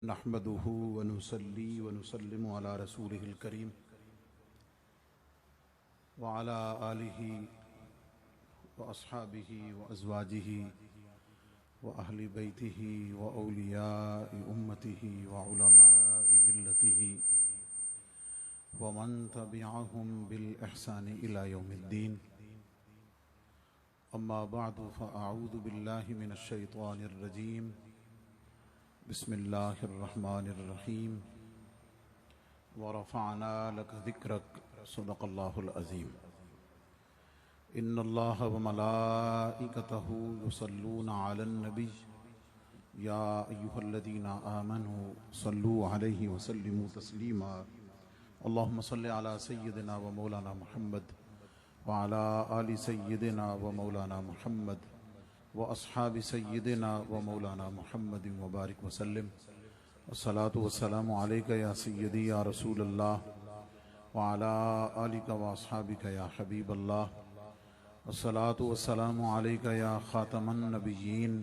नहमदुहु व नुसल्ली व नुसल्लिमु अला रसूलिहिल करीम व अला आलिहि व अस्हाबिहि व अज़वाजिहि व अहली बैतिहि व औलियाइ उम्मतिहि व उलमाइ मिल्लतिहि व मन तबिअहुम बिल इहसानि इला यौमिद्दीन। अम्मा बअदु फ़अऊज़ु बिल्लाहि मिनश शैतानिर रजीम। बिस्मिल्लाहिर रहमानिर रहीम। व रफ़अना लक ज़िक्रक सदक़ल्लाहुल अज़ीम। इन्नल्लाह व मलाइकतहु युसल्लूना अलन नबी या अय्युहल्लज़ीना आमनू सल्लू अलैहि व सल्लिमू तस्लीमा। अल्लाहुम्मा सल्लि अला सय्यिदिना व मौलाना मुहम्मद व अला आलि सय्यिदिना व मौलाना मुहम्मद व अस्हाबि सय्यिदिना व मौलाना मुहम्मद व बारिक व सल्लिम। अस्सलातु वस्सलामु अलैका या सय्यदी या रसूलल्लाह व अला आलिका व अस्हाबिका या हबीबल्लाह। अस्सलातु वस्सलामु अलैका या खातमन नबिय्यीन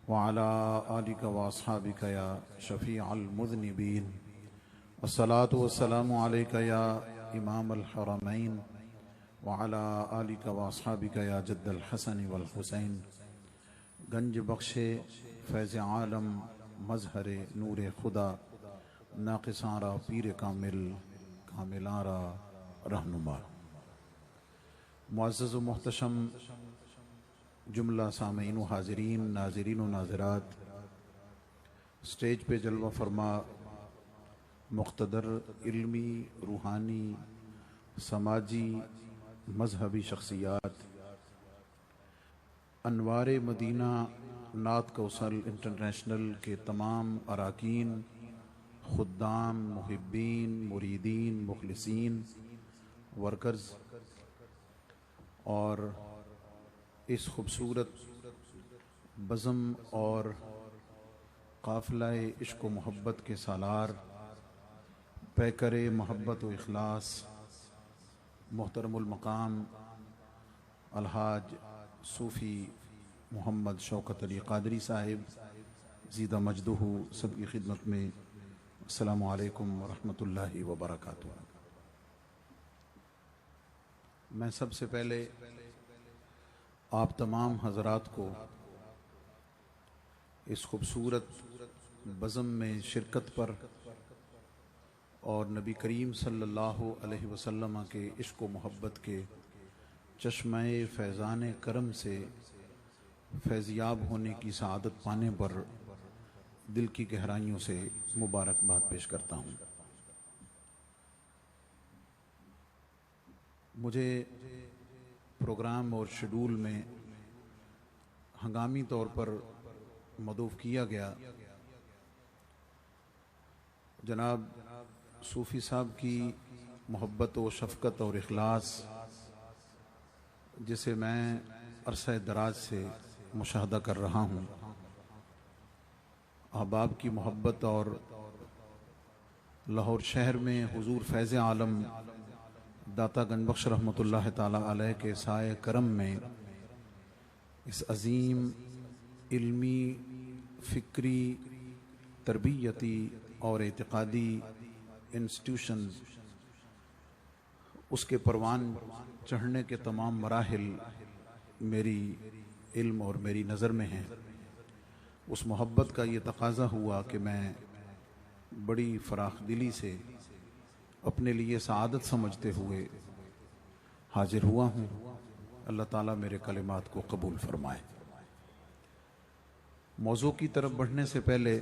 व अला आलिका व अस्हाबिका या शफीअल मुज़निबीन। अस्सलातु वस्सलामु अलैका या इमाम अल हरमैन व अला आलिका व अस्हाबिका या जद्दल हसन वल हुसैन। गंज बख्शे फैज़ आलम मज़हरे नूरे खुदा नाक़िसारा पीर कामिल कामिलारा रहनुमा। मुअज़्ज़ज़ व मुहतशम जुमला सामीन व हाज़रीन नाज़रीन व नाज़रात, स्टेज पे जलवा फरमा मुक़्तदर इल्मी रूहानी समाजी मजहबी शख्सियात, अनवारे मदीना नात कौसल इंटरनेशनल के तमाम अराकीन, खुद्दाम, मुहिब्बीन, मुरीदीन, मुखलिसीन, वर्कर्स और इस खूबसूरत बज़म और काफ़िला इश्क़ व मोहब्बत के सालार पैकरे मोहब्बत व इखलास मोहतरमुल मकाम अलहाज सूफ़ी मोहम्मद शौकत अली क़ादरी साहिब ज़ीदा मजदुहु सबकी खिदमत में अस्सलामु अलैकुम व रहमतुल्लाहि व बरकातुहू। मैं सबसे पहले आप तमाम हज़रात को इस खूबसूरत बज़म में शिरकत पर और नबी करीम सल्लल्लाहु अलैहि वसल्लम के इश्क़ व मोहब्बत के चश्मे फैज़ान करम से फैज़याब होने की सआदत पाने पर दिल की गहराइयों से मुबारकबाद पेश करता हूँ। मुझे प्रोग्राम और शेड्यूल में हंगामी तौर पर मदऊफ़ किया गया। जनाब सूफ़ी साहब की मोहब्बत व शफ़क़त और इखलास, जिसे मैं अरसा दराज से मुशाहदा कर रहा हूँ, अहबाब की मोहब्बत और लाहौर शहर में हुजूर फैज़ आलम दाता गंजबख्श रहमतुल्लाह ताला अलैह के साए करम में इस अज़ीम इल्मी, फ़िक्री, तरबियती और एतिक़ादी इंस्टीट्यूशन, उसके परवान चढ़ने के तमाम मराहिल मेरी इल्म और मेरी नज़र में हैं। उस मोहब्बत का ये तकाज़ा हुआ कि मैं बड़ी फ़राख दिली से अपने लिए सआदत समझते हुए हाजिर हुआ हूँ। अल्लाह ताला मेरे कलिमात को कबूल फरमाए। मौज़ू की तरफ बढ़ने से पहले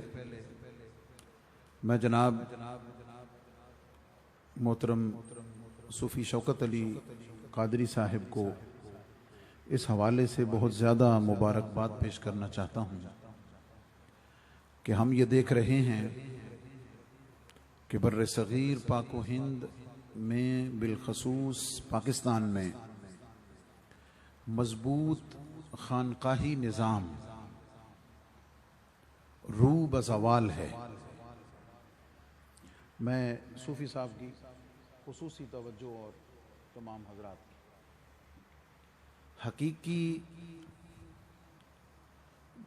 मैं जनाब मोहतरम सूफ़ी शौकत अली क़ादरी साहिब को इस हवाले से बहुत ज़्यादा मुबारकबाद पेश करना चाहता हूँ कि हम ये देख रहे हैं कि बर्र सग़ीर पाक व हिंद में बिलखसूस पाकिस्तान में मज़बूत खानकाही निज़ाम रू बज़वाल है। मैं सूफ़ी साहब की खुसूसी तवज्जो और तमाम हज़रात की हकीकी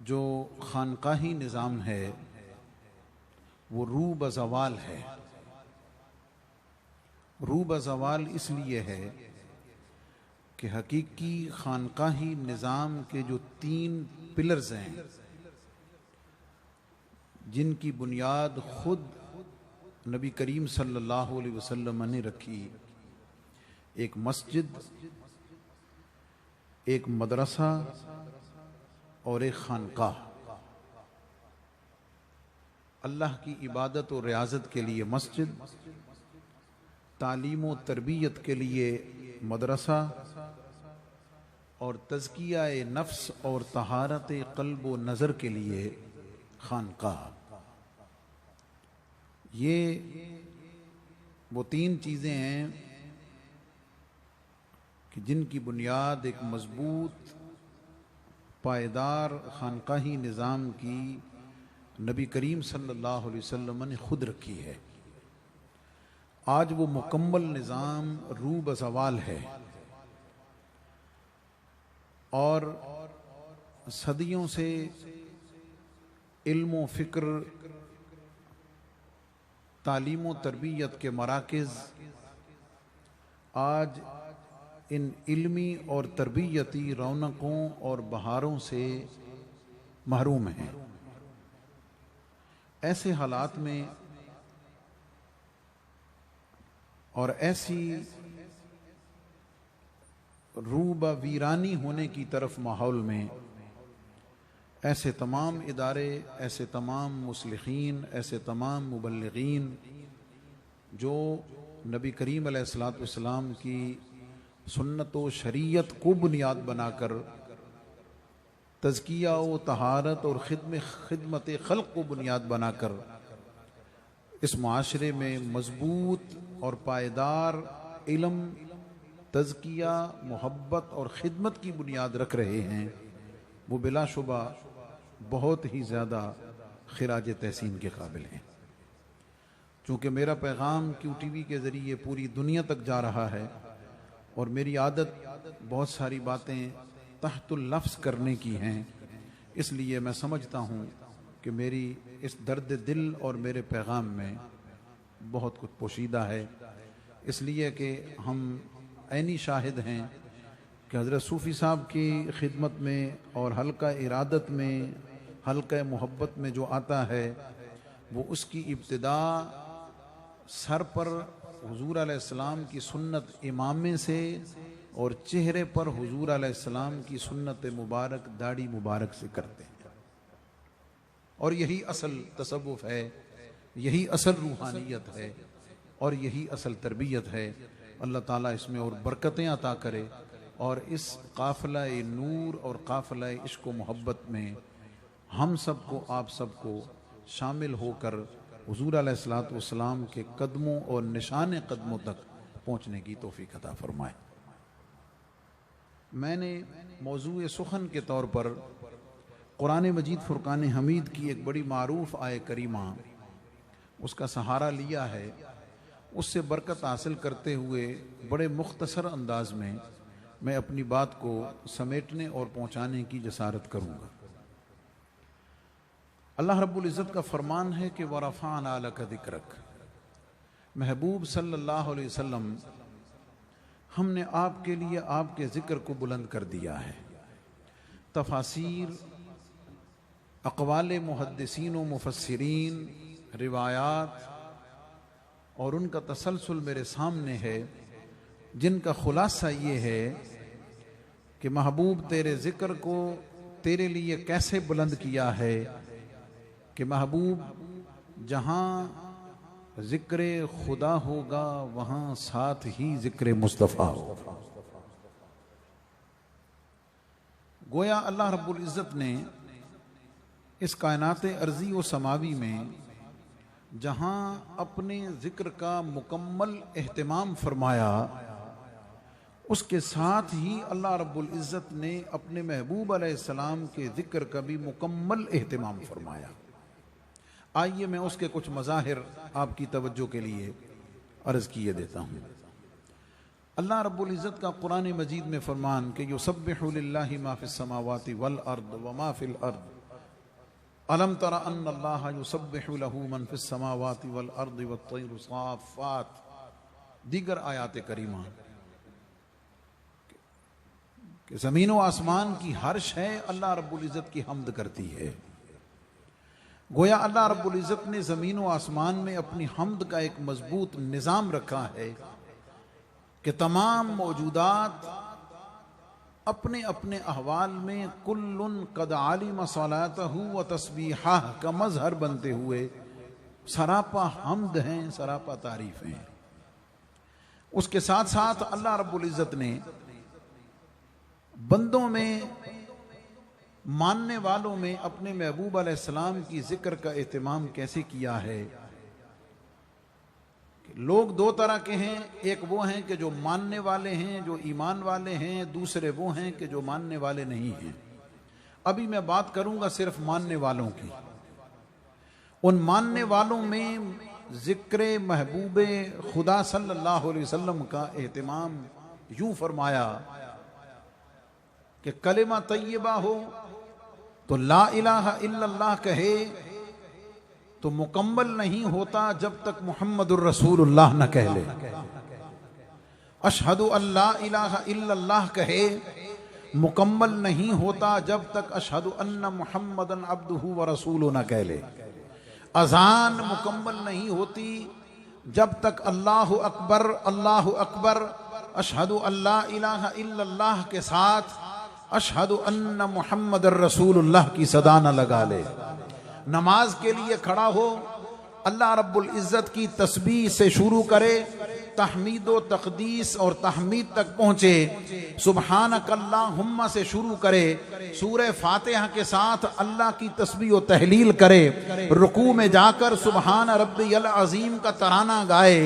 जो खानकाही निज़ाम है वो रू बज़वाल है। रू बज़वाल इसलिए है कि हकीकी खानकाही निज़ाम के जो 3 पिलर्स हैं, जिनकी बुनियाद खुद नबी करीम सल्लल्लाहु अलैहि वसल्लम ने रखी, एक मस्जिद, एक मदरसा और एक खानकाह। अल्लाह की इबादत और रियाजत के लिए मस्जिद, तालीम व तरबियत के लिए मदरसा और तज़किया नफ्स और तहारत क़ल्ब व नज़र के लिए खानकाह। ये वो 3 चीज़ें हैं कि जिनकी बुनियाद एक मजबूत पायदार खानकाही निज़ाम की नबी करीम सल्लल्लाहु अलैहि वसल्लम ने खुद रखी है। आज वो मुकम्मल निज़ाम रू बज़वाल है और सदियों से इल्म व फ़िक्र, तालीम व तरबियत के मराकिज़ आज इन इल्मी और तरबियती रौनकों और बहारों से महरूम हैं। ऐसे हालात में और ऐसी रूबा वीरानी होने की तरफ माहौल में ऐसे तमाम इदारे, ऐसे तमाम मुस्लिहीन, ऐसे तमाम मुबल्लिगीन जो नबी करीम अलैहिस्सलातु वस्सलाम की सुन्नत व शरीयत को बुनियाद बनाकर तज़किया व तहारत और खिदमत खल्क़ को बुनियाद बनाकर इस माशरे में मजबूत और पायदार इल्म, तज़किया, मोहब्बत और ख़िदमत की बुनियाद रख रहे हैं, वो बिलाशुबा बहुत ही ज़्यादा खिराज तहसीन के काबिल हैं। चूँकि मेरा पैगाम QTV के ज़रिए पूरी दुनिया तक जा रहा है और मेरी आदत बहुत सारी बातें तहतुल लफ्ज़ करने की हैं, इसलिए मैं समझता हूँ कि मेरी इस दर्द दिल और मेरे पैगाम में बहुत कुछ पोशीदा है। इसलिए कि हम ऐनी शाहिद हैं कि हज़रत सूफ़ी साहब की खिदमत में और हल्का इरादत में, हल्का मोहब्बत में जो आता है वो उसकी इब्तिदा सर पर हुजूर अलैहिस्सलाम की सुन्नत इमामे से और चेहरे पर हुजूर अलैहिस्सलाम की सुन्नत मुबारक, दाढ़ी मुबारक से करते हैं। और यही असल तसव्वुफ़ है, यही असल रूहानियत है और यही असल तरबियत है। अल्लाह ताला इसमें और बरकतें अता करे और इस काफ़िला नूर और काफ़िला इश्क व मोहब्बत में हम सबको, आप सबको शामिल होकर हुजूर अलैहिस्सलातु वस्सलाम के कदमों और निशान कदमों तक पहुँचने की तौफीक अता फरमाए। मैंने मौजूए सुखन के तौर पर कुरान मजीद फ़ुरक़ान हमीद की एक बड़ी मारूफ़ आय करीमा, उसका सहारा लिया है। उससे बरकत हासिल करते हुए बड़े मुख्तसर अंदाज में मैं अपनी बात को समेटने और पहुँचाने की जसारत करूँगा। अल्लाह रब्बुल इज़्ज़त का फरमान है कि वरफ़अना लका ज़िक्रक, महबूब सल्लल्लाहु अलैहि वसल्लम, हमने आपके लिए आपके ज़िक्र को बुलंद कर दिया है। तफासीर, अक़वाल मुहद्दिसीन व मुफस्सिरीन, रिवायात और उनका तसलसल मेरे सामने है, जिनका खुलासा ये है कि महबूब तेरे ज़िक्र को तेरे लिए कैसे बुलंद किया है कि महबूब जहाँ ज़िक्र खुदा होगा वहाँ साथ ही ज़िक्र मुस्तफ़ा होगा। गोया अल्लाह रब्बुल इज़्ज़त ने इस कायनात अर्ज़ी व समावी में जहाँ अपने ज़िक्र का मुकम्मल एहतिमाम फरमाया, उसके साथ ही अल्लाह रब्बुल इज़्ज़त ने अपने महबूब अलैहिस्सलाम के ज़िक्र का भी मुकम्मल एहतिमाम फरमाया। आइए मैं उसके कुछ मज़ाहिर आपकी तवज्जो के लिए अर्ज़ किए देता हूँ। अल्लाह रब्बुल इज़्ज़त का कुरान मजीद में फरमान कि युसब्बिहु लिल्लाहि मा फ़िस समावाति वल अर्द व मा फ़िल अर्द, अलम तरा अन्नल्लाह युसब्बिहु लहू मन फिस समावाति वल अर्दि वत्तैरु साफ़ात, दीगर आयात करीमा कि ज़मीन व आसमान की हर शय अल्लाह रब्बुल इज़्ज़त की हम्द करती है। गोया अल्लाह रब्बुल इज़्ज़त ने ज़मीन व आसमान में अपनी हम्द का एक मजबूत निज़ाम रखा है कि तमाम मौजूदात अपने अपने अहवाल में कुल्लुन कद आलिम सलातहु व तस्बीहाह का मजहर बनते हुए सरापा हम्द हैं, सरापा तारीफ हैं। उसके साथ साथ अल्लाह रब्बुल इज़्ज़त ने बंदों में, मानने वालों में अपने महबूब अलैहिस्सलाम की जिक्र का एहतमाम कैसे किया है। लोग दो तरह के हैं, एक वो हैं कि जो मानने वाले हैं, जो ईमान वाले हैं, दूसरे वो हैं कि जो मानने वाले नहीं हैं। अभी मैं बात करूंगा सिर्फ मानने वालों की। उन मानने वालों में जिक्र महबूब खुदा सल्लल्लाहु अलैहि वसल्लम का एहतमाम यूं फरमाया कि कलिमा तय्यबा हो तो ला इलाहा इल्लल्लाह कहे तो मुकम्मल नहीं होता जब तक मुहम्मदुर रसूलुल्लाह न कह ले। अशहदु अल्ला इलाहा इल्लल्लाह कहे मुकम्मल नहीं होता जब तक अशहदु अन्ना मुहम्मदन अब्दुहु व रसूलुहु न कह ले। अजान मुकम्मल नहीं होती जब तक अल्लाहु अकबर अशहदु अल्ला इलाहा इल्लल्लाह के साथ अशहदु अन्ना मुहम्मदर रसूलुल्लाह की सदा न लगा ले। नमाज के लिए खड़ा हो, अल्लाह रब्बुल इज़्ज़त की तस्बीह से शुरू करे, तहमीद व तक़दीस और तहमीद तक पहुँचे, सुब्हानकल्लाहुम्मा से शुरू करे, सूरह फातिहा के साथ अल्लाह की तस्बीह व तहलील करे, रुकू में जाकर सुब्हान रब्बियल अज़ीम का तराना गाए,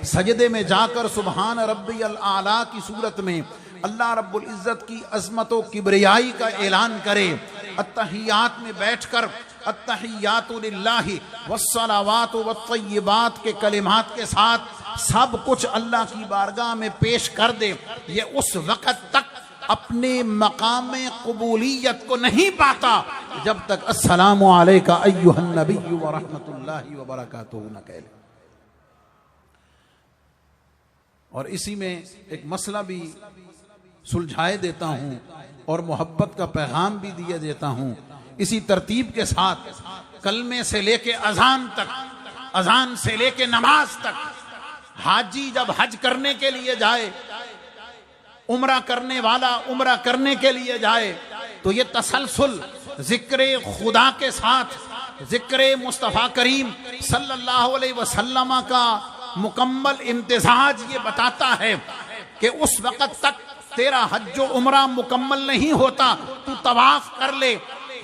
सजदे में जाकर सुब्हान रब्बियल आला की सूरत में अल्लाह रब्बुल इज़्ज़त की अज़मत व किब्रियाई का ऐलान करे। अत्तहियात में बैठकर अत्तहियातु लिल्लाहि वस्सलावातु वत्तय्यिबात के कलिमात के साथ सब कुछ अल्लाह की बारगाह में पेश कर दे। ये उस वक़्त तक अपने मकाम कबूलियत को नहीं पाता जब तक अस्सलामु अलैका अय्युहन नबिय्यु व रहमतुल्लाहि व बरकातुहू न कहे। और इसी में एक मसला भी सुलझाए देता हूँ और मोहब्बत का पैगाम भी दिए देता हूँ। इसी तरतीब के साथ कलमे से लेके अजान तक, अजान से लेके नमाज तक, हाजी जब हज करने के लिए जाए, उम्रा करने वाला उम्रा करने के लिए जाए, तो ये तसलसल जिक्र खुदा के साथ जिक्र मुस्तफ़ा करीम सल्लल्लाहु अलैहि वसल्लम का मुकम्मल इम्तिजाज ये बताता है कि उस वक़्त तक तेरा हज उम्रा मुकम्मल नहीं होता। तू तवाफ कर ले,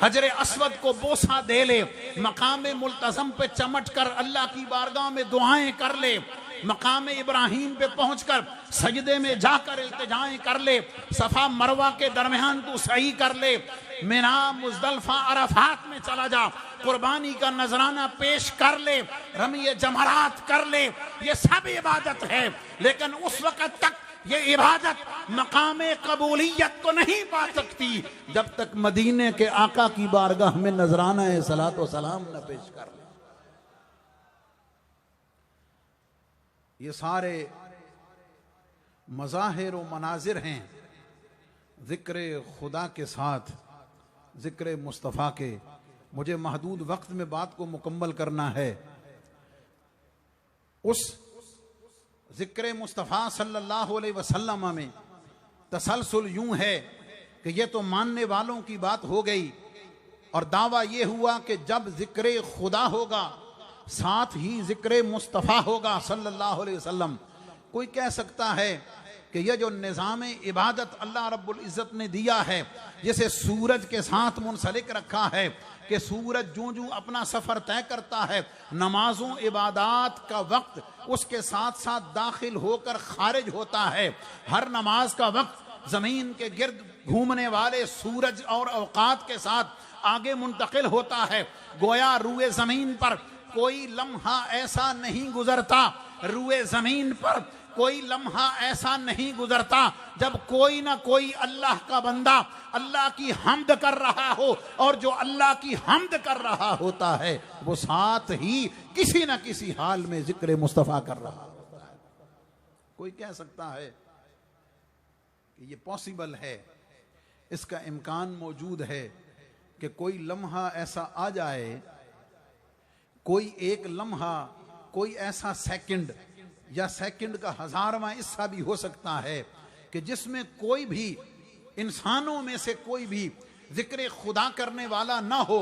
हजरे अस्वद को बोसा दे ले, मकाम मुल्तज़म पे चमट कर अल्लाह की बारगाह में दुआएं कर ले, मकाम इब्राहीम पे पहुंचकर सजदे में जाकर इल्तिजाएं कर ले, सफा मरवा के दरमियान तू सही कर ले, मिना मुज़दलिफा अरफात में चला जा, कुर्बानी का नजराना पेश कर ले, रमी जमरात कर ले। ये सब इबादत है, लेकिन उस वक़्त तक ये इबादत मकाम कबूलियत को नहीं पा सकती जब तक मदीने के आका की बारगाह में नजराना सलात व सलाम न पेश कर ले। ये सारे मज़ाहिर व मनाजिर हैं जिक्र खुदा के साथ जिक्र मुस्तफ़ा के। मुझे महदूद वक्त में बात को मुकम्मल करना है। उस जिक्र मुस्तफ़ा सल्लल्लाहु अलैहि वसल्लम में तसलसल यूं है कि ये तो मानने वालों की बात हो गई, और दावा ये हुआ कि जब जिक्र खुदा होगा साथ ही जिक्र मुस्तफ़ा होगा सल्लल्लाहु अलैहि वसल्लम। कोई कह सकता है कि यह जो निज़ाम इबादत अल्लाह रब्बुल इज़्ज़त ने दिया है, जिसे सूरज के साथ मुंसलिक रखा है कि सूरज जूं जूं अपना सफ़र तय करता है, नमाजों इबादात का वक्त उसके साथ साथ दाखिल होकर खारिज होता है। हर नमाज का वक्त ज़मीन के गिर्द घूमने वाले सूरज और अवकात के साथ आगे मुंतकिल होता है। गोया रूए ज़मीन पर कोई लम्हा ऐसा नहीं गुजरता, रूए ज़मीन पर कोई लम्हा ऐसा नहीं गुजरता जब कोई ना कोई अल्लाह का बंदा अल्लाह की हम्द कर रहा हो, और जो अल्लाह की हम्द कर रहा होता है वो साथ ही किसी ना किसी हाल में जिक्र मुस्तफ़ा कर रहा होता है। कोई कह सकता है कि ये पॉसिबल है, इसका इम्कान मौजूद है कि कोई लम्हा ऐसा आ जाए, कोई एक लम्हा, कोई ऐसा सेकंड या सेकंड का 1000वां हिस्सा भी हो सकता है कि जिसमें कोई भी इंसानों में से कोई भी जिक्र खुदा करने वाला ना हो।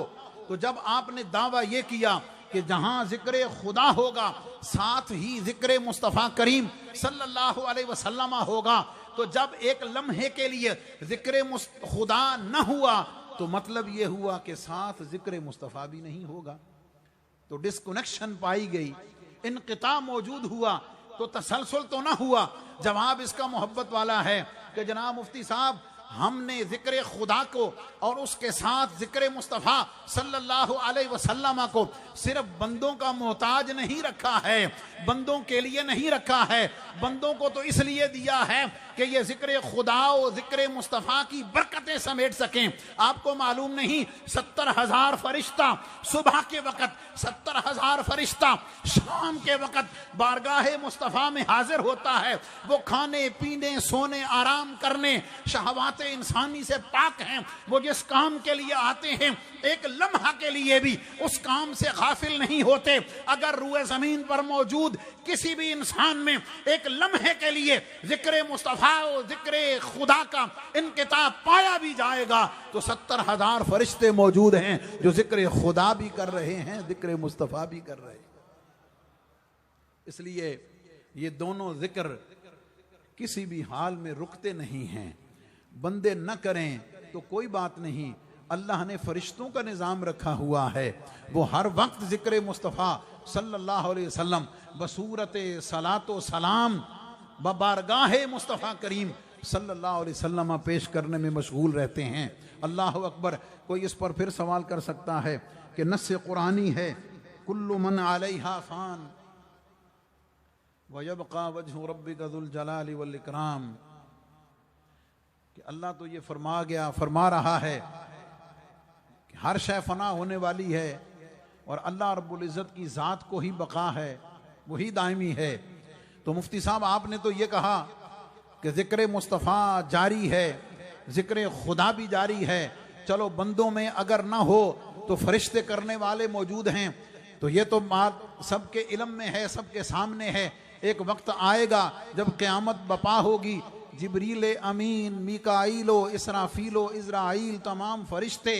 तो जब आपने दावा यह किया कि जहां जिक्र खुदा होगा साथ ही जिक्र मुस्तफ़ा करीम सल्लल्लाहु अलैहि वसल्लम होगा, तो जब एक लम्हे के लिए जिक्र खुदा न हुआ तो मतलब यह हुआ कि साथ जिक्र मुस्तफ़ा भी नहीं होगा। तो डिस्कनेक्शन पाई गई, इनक़िता मौजूद हुआ, तो तसलसल तो ना हुआ। जवाब इसका मोहब्बत वाला है कि जनाब मुफ्ती साहब, हमने जिक्र खुदा को और उसके साथ जिक्र मुस्तफ़ा सल्लल्लाहु अलैहि वसल्लम को सिर्फ बंदों का मोहताज नहीं रखा है, बंदों के लिए नहीं रखा है, बंदों को तो इसलिए दिया है कि ये जिक्र खुदा और जिक्र मुस्तफ़ा की बरकतें समेट सकें। आपको मालूम नहीं, 70,000 फरिश्ता सुबह के वक़्त, 70,000 फरिश्ता शाम के वक़्त बारगाह मुस्तफ़ा में हाजिर होता है। वो खाने पीने सोने आराम करने शहवात इंसानी से पाक हैं। वो जिस काम के लिए आते हैं एक लम्हा के लिए भी उस काम से गाफिल नहीं होते। अगर रूए जमीन पर मौजूद किसी भी इंसान में एक लम्हे के लिए जिक्र मुस्तफ़ा और जिक्र खुदा का इनकिताब पाया भी जाएगा तो 70,000 फरिश्ते मौजूद हैं जो जिक्र खुदा भी कर रहे हैं, जिक्र मुस्तफ़ा भी कर रहे हैं। इसलिए ये दोनों जिक्र किसी भी हाल में रुकते नहीं हैं। बंदे न करें तो कोई बात नहीं, अल्लाह ने फरिश्तों का निज़ाम रखा हुआ है, वो हर वक्त जिक्र मुस्तफ़ा सल्लल्लाहु अलैहि वसल्लम बसूरत सलातो सलाम बबारगाह मुस्तफ़ा करीम सल्लल्लाहु अलैहि वसल्लम पेश करने में मशगूल रहते हैं। अल्लाह अकबर। कोई इस पर फिर सवाल कर सकता है कि नस्स कुरानी है, कुल्लु मन अलैहा फ़ान व यबक़ा वजहु रब्बिका ज़ुल जलाली वल इकराम, कि अल्लाह तो ये फरमा रहा है कि हर शय फना होने वाली है और अल्लाह रब्बुल इज़्ज़त की ज़ात को ही बका है, वही दायमी है। तो मुफ्ती साहब आपने तो ये कहा कि जिक्र मुस्तफ़ा जारी है, जिक्र खुदा भी जारी है। चलो बंदों में अगर ना हो तो फरिश्ते करने वाले मौजूद हैं, तो ये तो बात सबके इल्म में है, सबके सामने है। एक वक्त आएगा जब क़यामत बपा होगी, जिब्रील अमीन, मीकाईलो, इसराफीलो, इज़राइल, तमाम फरिश्ते,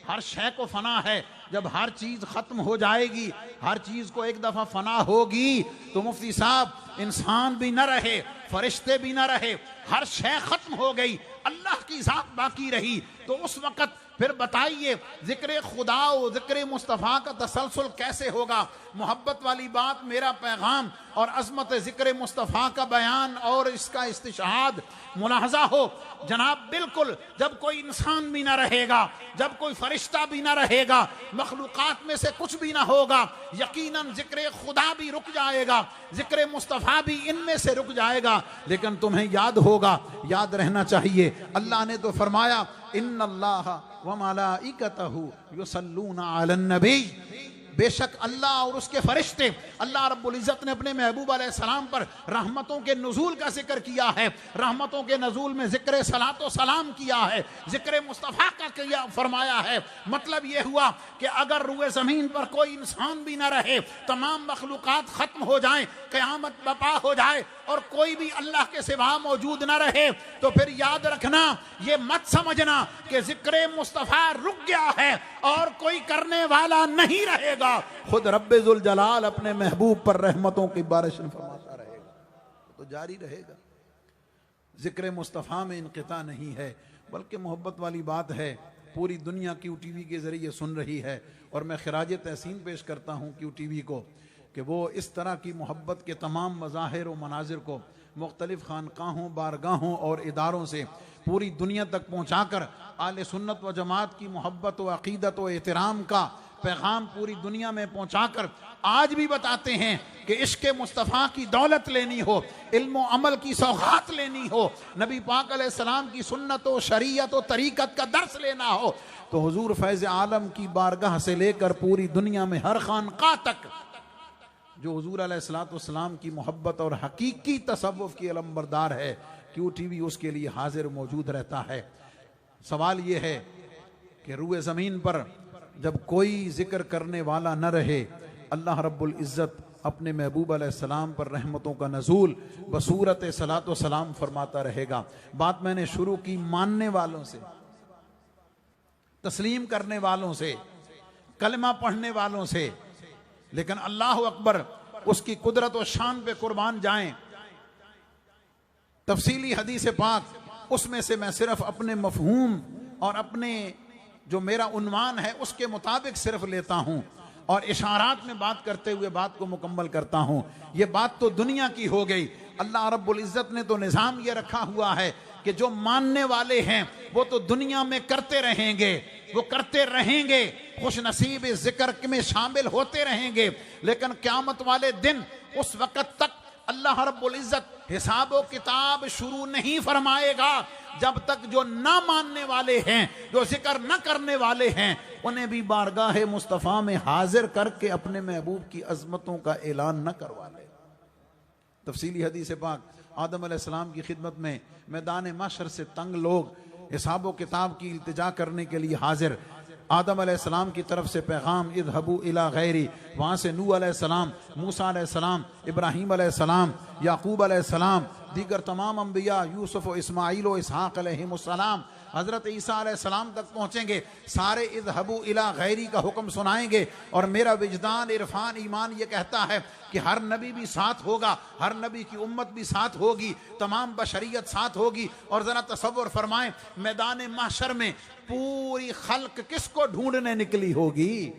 हर शय को फना है। जब हर चीज़ ख़त्म हो जाएगी, हर चीज़ को एक दफ़ा फना होगी, तो मुफ्ती साहब इंसान भी न रहे, फरिश्ते भी न रहे, हर शय ख़त्म हो गई, अल्लाह की ज़ात बाकी रही, तो उस वक़्त फिर बताइए जिक्र खुदा और जिक्र मुस्तफ़ा का तसलसल कैसे होगा। मोहब्बत वाली बात, मेरा पैगाम और अज़मत जिक्र मुस्तफ़ा का बयान और इसका इस्तिशहाद मुलाहज़ा हो जनाब। बिल्कुल जब कोई इंसान भी ना रहेगा, जब कोई फरिश्ता भी ना रहेगा, मखलूक़ात में से कुछ भी ना होगा, यकीनन जिक्र खुदा भी रुक जाएगा, जिक्र मुस्तफ़ा भी इनमें से रुक जाएगा। लेकिन तुम्हें याद होगा, याद रहना चाहिए, अल्लाह ने तो फरमाया इन्नल्लाह व मलाइकतहु युसल्लूना अलन नबी, बेशक अल्लाह और उसके फरिश्ते, अल्लाह रब्बुल इज़्ज़त ने अपने महबूब अलैहिस्सलाम पर रहमतों के नुज़ूल का जिक्र किया है, रहमतों के नुज़ूल में जिक्र सलातो सलाम किया है, जिक्र मुस्तफ़ा का किया फरमाया है। मतलब ये हुआ कि अगर रूए ज़मीन पर कोई इंसान भी ना रहे, तमाम मखलूक़ात ख़त्म हो जाएं, क़यामत बपा हो जाए और कोई भी अल्लाह के सिवा मौजूद ना रहे, तो फिर याद रखना, ये मत समझना कि जिक्र मुस्तफ़ा रुक गया है और कोई करने वाला नहीं रहेगा। खुद रब्बे ज़ुल जलाल अपने महबूब पर रहमतों की बारिश फरमाता रहेगा, तो जारी रहेगा। जिक्र मुस्तफ़ा में इनक़िता नहीं है, बल्कि मोहब्बत वाली बात है, पूरी दुनिया QTV के ज़रिए सुन रही है। और मैं खिराज तहसीन पेश करता हूँ QTV को कि वो इस तरह की मोहब्बत के तमाम मज़ाहिर व मनाजिर को मुख्तलिफ़ खानकाहों, बारगाहों और इदारों से पूरी दुनिया तक पहुँचा कर आले सुन्नत व जमात की मोहब्बत व अक़ीदत व एहतराम का पैगाम पूरी दुनिया में पहुंचाकर आज भी बताते हैं कि इश्क मुस्तफ़ा की दौलत लेनी हो, इल्म अमल की सौगात लेनी हो, नबी पाक अलैहिस्सलाम की सुन्नत व शरीयत व तरीक़त का दर्स लेना हो, तो हुजूर फैज़ आलम की बारगाह से लेकर पूरी दुनिया में हर खानका तक जो हुजूर अलैहिस्सलाम की मोहब्बत और हकीकी तसव्वुफ़ की अलमबरदार है, QTV उसके लिए हाजिर मौजूद रहता है। सवाल ये है कि रूए ज़मीन पर जब कोई जिक्र करने वाला न रहे, अल्लाह रब्बुल इज़्ज़त अपने महबूब अलैहिस्सलाम पर रहमतों का नज़ूल बसूरत सलात व सलाम फरमाता रहेगा। बात मैंने शुरू की मानने वालों से, तस्लीम करने वालों से, कलमा पढ़ने वालों से, लेकिन अल्लाह अकबर उसकी कुदरत और शान पे कुर्बान जाएं। तफसीली हदीस पाक उसमें से मैं सिर्फ अपने मफहूम और अपने जो मेरा उन्वान है उसके मुताबिक सिर्फ लेता हूं और इशारात में बात करते हुए बात को मुकम्मल करता हूं। ये बात तो दुनिया की हो गई। अल्लाह रब्बुल इज़्ज़त ने तो निज़ाम ये रखा हुआ है कि जो मानने वाले हैं वो तो दुनिया में करते रहेंगे, वो करते रहेंगे, खुश नसीब इस जिक्र में शामिल होते रहेंगे, लेकिन क़यामत वाले दिन उस वक़्त तक अल्लाह रब्बुल इज़्ज़त हिसाब व किताब शुरू नहीं फरमाएगा जब तक जो ना मानने वाले हैं, जो जिक्र न करने वाले हैं, उन्हें भी बारगाह मुस्तफ़ा में हाजिर करके अपने महबूब की अजमतों का ऐलान न करवा ले। तफसीली हदीस पाक आदम अलैहिस्सलाम की खिदमत में मैदान महशर से तंग लोग हिसाब व किताब की इल्तिजा करने के लिए हाजिर। आदम अलैहिस्सलाम की तरफ से पैगाम इज़हबू इला गैरी, वहाँ से नूह अलैहिस्सलाम, मूसा अलैहिस्सलाम, इब्राहीम अलैहिस्सलाम, याकूब अलैहिस्सलाम, दीगर तमाम अंबिया, यूसुफ व इस्माईल व इसहाक़ अलैहिमुस्सलाम, हज़रत ईसा अलैहिस्सलाम तक पहुँचेंगे। सारे इज़हबू इला गैरी का हुक्म सुनाएंगे और मेरा विजदान, इरफान, ईमान ये कहता है कि हर नबी भी साथ होगा, हर नबी की उम्मत भी साथ होगी, तमाम बशरियत साथ होगी। और ज़रा तसव्वुर फरमाएं, मैदान महशर में पूरी खल्क किसको ढूंढने निकली होगी,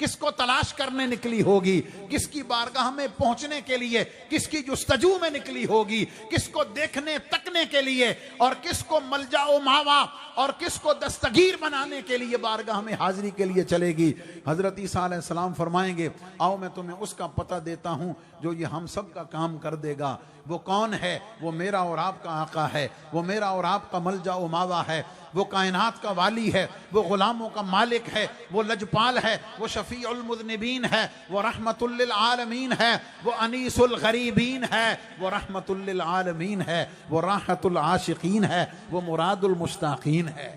किसको तलाश करने निकली होगी, किसकी बारगाह में पहुंचने के लिए, किसकी जुस्तजू में निकली होगी, किसको देखने तकने के लिए, और किसको मलजाओ मावा और किसको दस्तगीर बनाने के लिए बारगाह में हाजिरी के लिए चलेगी। हजरत ईसा अलैहिस्सलाम फरमाएंगे, आओ मैं तुम्हें उसका पता देता हूं जो ये हम सब का काम कर देगा। वो कौन है? वो मेरा और आपका आका है, वो मेरा और आपका मलजाओ मावा है, वो कायनात का वाली है, वो गुलामों का मालिक है, वो लजपाल है, वो शफीउल मुज़निबीन है, वो रहमतुल लिल आलमीन है, वो अनीसुल गरीबीन है, वो रहमतुल लिल आलमीन है, वो राहतुल आशिकीन है, वो मुरादुल मुश्ताकीन है।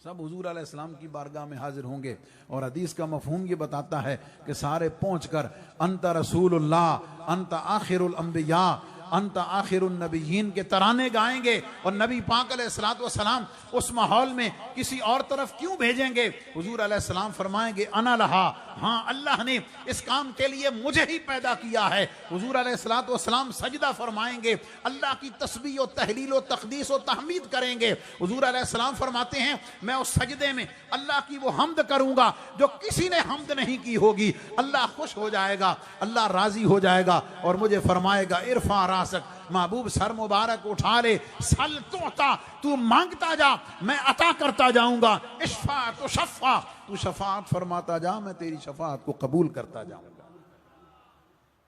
सब हुजूर अलैहिस्सलाम की बारगाह में हाजिर होंगे और हदीस का मफहूम ये बताता है कि सारे पहुंचकर अंत रसूलुल्लाह, अंत आखिरुल अंबिया, अंत आखिरुन नबीयीन के तराने गाएंगे और नबी पाक अलैहिस्सलातु वस्सलाम उस माहौल में किसी और तरफ क्यों भेजेंगे? हुजूर अलैहिस्सलाम फरमाएंगे, अना लहा, हाँ अल्लाह ने इस काम के लिए मुझे ही पैदा किया है। हुजूर अलैहिस्सलातु वस्सलाम सजदा फरमाएंगे, अल्लाह की तस्बीह और तहलील और तक़दीस और तहमीद करेंगे। हुजूर अलैहिस्सलाम फरमाते हैं, मैं उस सजदे में अल्लाह की वो हमद करूंगा जो किसी ने हमद नहीं की होगी। अल्लाह खुश हो जाएगा, अल्लाह राजी हो जाएगा और मुझे फरमाएगा, इरफा रासक, महबूब सर मुबारक उठा ले, सल तोता, तू मांगता जा मैं अता करता जाऊंगा, इश्फा तो शफा, तू शफात फरमाता जा मैं तेरी शफात को कबूल करता जाऊंगा।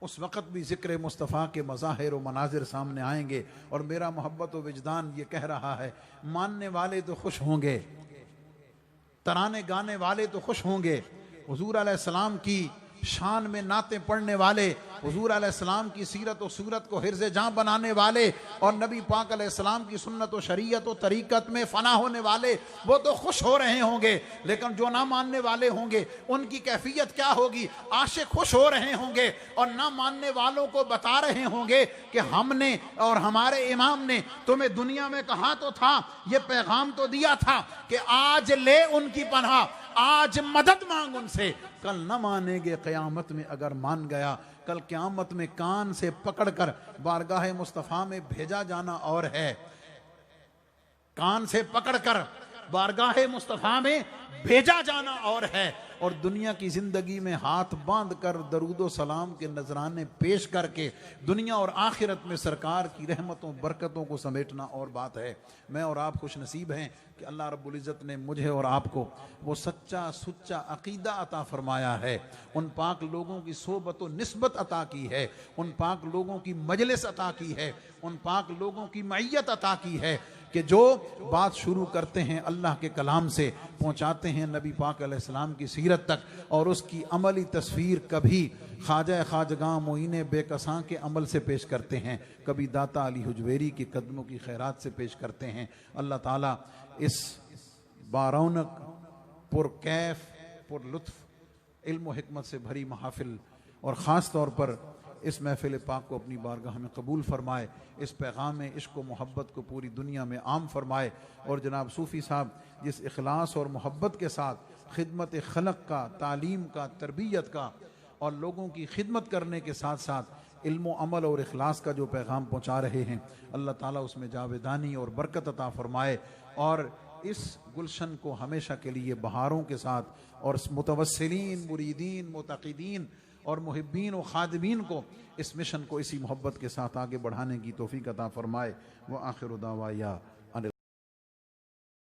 उस वक़्त भी ज़िक्र मुस्तफ़ा के मज़ाहिर व मनाजिर सामने आएंगे और मेरा मोहब्बत व विजदान ये कह रहा है, मानने वाले तो खुश होंगे, तराने गाने वाले तो खुश होंगे, हुजूर अलैहिस्सलाम की शान में नाते पढ़ने वाले, हुजूर अलैहिस्सलाम की सीरत और सूरत को हिर्ज़े जां बनाने वाले और नबी पाक अलैहिस्सलाम की सुन्नत और शरीयत और तरीक़त में फ़ना होने वाले, वो तो खुश हो रहे होंगे, लेकिन जो ना मानने वाले होंगे उनकी कैफियत क्या होगी? आशिक खुश हो रहे होंगे और ना मानने वालों को बता रहे होंगे कि हमने और हमारे इमाम ने तुम्हें दुनिया में कहा तो था, ये पैगाम तो दिया था कि आज ले उनकी पनाह, आज मदद मांग उनसे। कल न मानेंगे क़यामत में, अगर मान गया कल क़यामत में कान से पकड़कर बारगाह मुस्तफ़ा में भेजा जाना और है, कान से पकड़कर बारगाह मुस्तफ़ा में भेजा जाना और है, और दुनिया की ज़िंदगी में हाथ बांध कर दरूदो सलाम के नजराने पेश करके दुनिया और आखिरत में सरकार की रहमतों बरकतों को समेटना और बात है। मैं और आप खुश नसीब हैं कि अल्लाह रब्बुल इज़्ज़त ने मुझे और आपको वो सच्चा सुच्चा अकीदा अता फरमाया है, उन पाक लोगों की सोबत व निस्बत अता की है, उन पाक लोगों की मजलिस अता की है, उन पाक लोगों की मैयत अता की है कि जो बात शुरू करते हैं अल्लाह के कलाम से, पहुँचाते हैं नबी पाक अलैहिस्सलाम की सीरत तक, और उसकी अमली तस्वीर कभी ख्वाजा ख्वाजगां मोइन बेकसां के अमल से पेश करते हैं, कभी दाता अली हुजवेरी के कदमों की खैरात से पेश करते हैं। अल्लाह ताला इस बारौनक पुरकैफ पुरलुत्फ इल्म व हिकमत से भरी महफिल और ख़ास तौर पर इस महफिल पाक को अपनी बारगाह में कबूल फरमाए, इस पैगाम इश्क व मोहब्बत को पूरी दुनिया में आम फरमाए। और जनाब सूफ़ी साहब जिस इखलास और मोहब्बत के साथ खिदमत खलक का, तालीम का, तरबियत का और लोगों की खिदमत करने के साथ साथ इल्म अमल और इखलास का जो पैगाम पहुँचा रहे हैं, अल्लाह ताला उसमें जावेदानी और बरकत अता फरमाए और इस गुलशन को हमेशा के लिए बहारों के साथ और मुतवस्सिलीन, मुरीदीन, मुतक़ीदीन और मुहिब्बीन व खादिमीन को इस मिशन को इसी मोहब्बत के साथ आगे बढ़ाने की तौफीक अता फरमाए। व आखिर दावा या